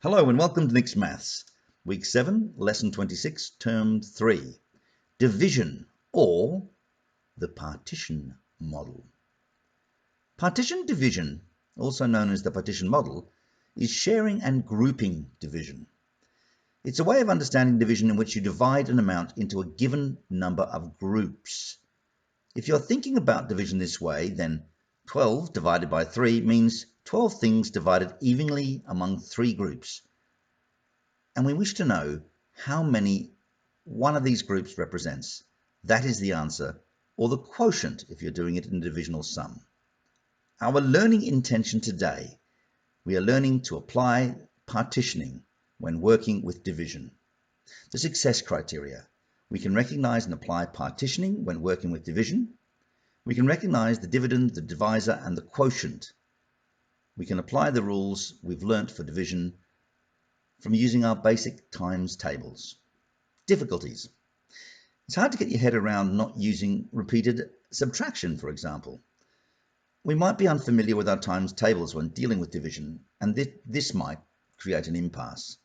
Hello and welcome to Nick's Maths, Week 7, Lesson 26, Term 3, Division or the Partition Model. Partition division, also known as the partition model, is sharing and grouping division. It's a way of understanding division in which you divide an amount into a given number of groups. If you're thinking about division this way, then 12 divided by 3 means 12 things divided evenly among 3 groups. And we wish to know how many one of these groups represents. That is the answer, or the quotient if you're doing it in a divisional sum. Our learning intention today, we are learning to apply partitioning when working with division. The success criteria. We can recognize and apply partitioning when working with division. We can recognize the dividend, the divisor, and the quotient. We can apply the rules we've learnt for division from using our basic times tables. Difficulties. It's hard to get your head around not using repeated subtraction, for example. We might be unfamiliar with our times tables when dealing with division, and this might create an impasse.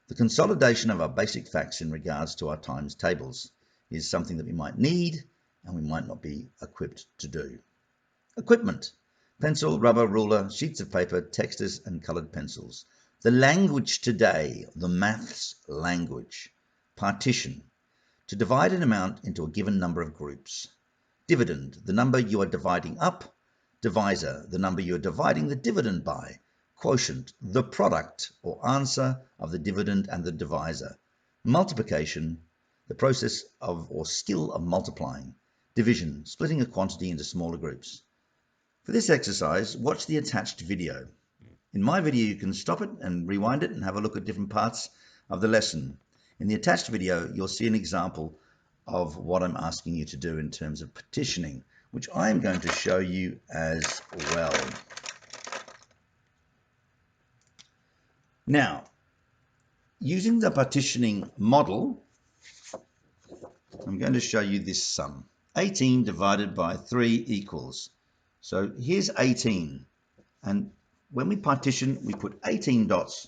The consolidation of our basic facts in regards to our times tables is something that we might need and we might not be equipped to do. Equipment. Pencil, rubber, ruler, sheets of paper, texters and coloured pencils. The language today, the maths language. Partition. To divide an amount into a given number of groups. Dividend, the number you are dividing up. Divisor, the number you are dividing the dividend by. Quotient, the product or answer of the dividend and the divisor. Multiplication, the process of or skill of multiplying. Division, splitting a quantity into smaller groups. For this exercise, watch the attached video. In my video, you can stop it and rewind it and have a look at different parts of the lesson. In the attached video, you'll see an example of what I'm asking you to do in terms of partitioning, which I'm going to show you as well. Now, using the partitioning model, I'm going to show you this sum. 18 divided by 3 equals. So here's 18. And when we partition, we put 18 dots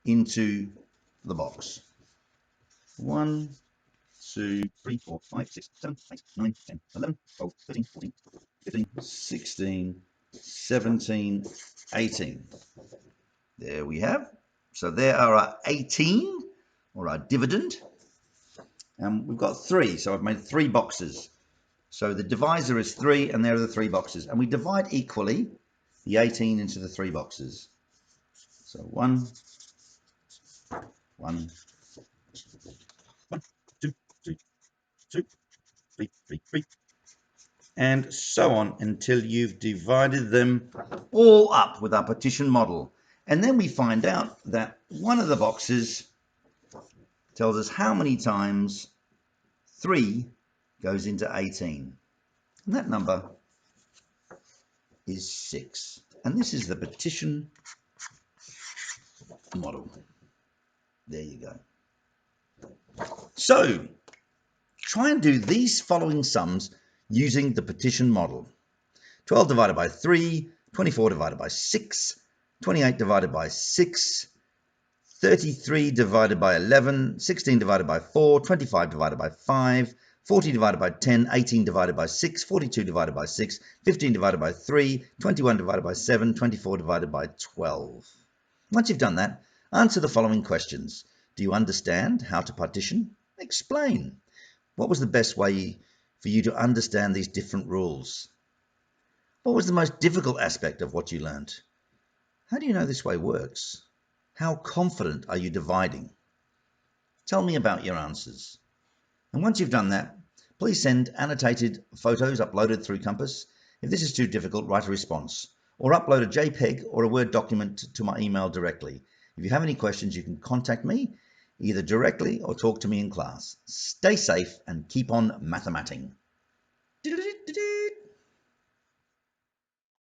into the box. 1, 2, 3, 4, 5, 6, 7, 8, 9, 10, 11, 12, 13, 14, 15, 16, 17, 18. There we have. So there are our 18, or our dividend. And we've got 3, so I've made 3 boxes. So the divisor is 3, and there are the 3 boxes. And we divide equally the 18 into the 3 boxes. So 1, 1, 2, 2, 2, 3, 3, 3, and so on until you've divided them all up with our partition model. And then we find out that one of the boxes tells us how many times 3 goes into 18. And that number is 6. And this is the partition model. There you go. So try and do these following sums using the partition model. 12 divided by 3, 24 divided by 6, 28 divided by 6, 33 divided by 11, 16 divided by 4, 25 divided by 5, 40 divided by 10, 18 divided by 6, 42 divided by 6, 15 divided by 3, 21 divided by 7, 24 divided by 12. Once you've done that, answer the following questions. Do you understand how to partition? Explain. What was the best way for you to understand these different rules? What was the most difficult aspect of what you learned? How do you know this way works? How confident are you dividing? Tell me about your answers. And once you've done that, please send annotated photos uploaded through Compass. If this is too difficult, write a response or upload a JPEG or a Word document to my email directly. If you have any questions, you can contact me either directly or talk to me in class. Stay safe and keep on mathemating.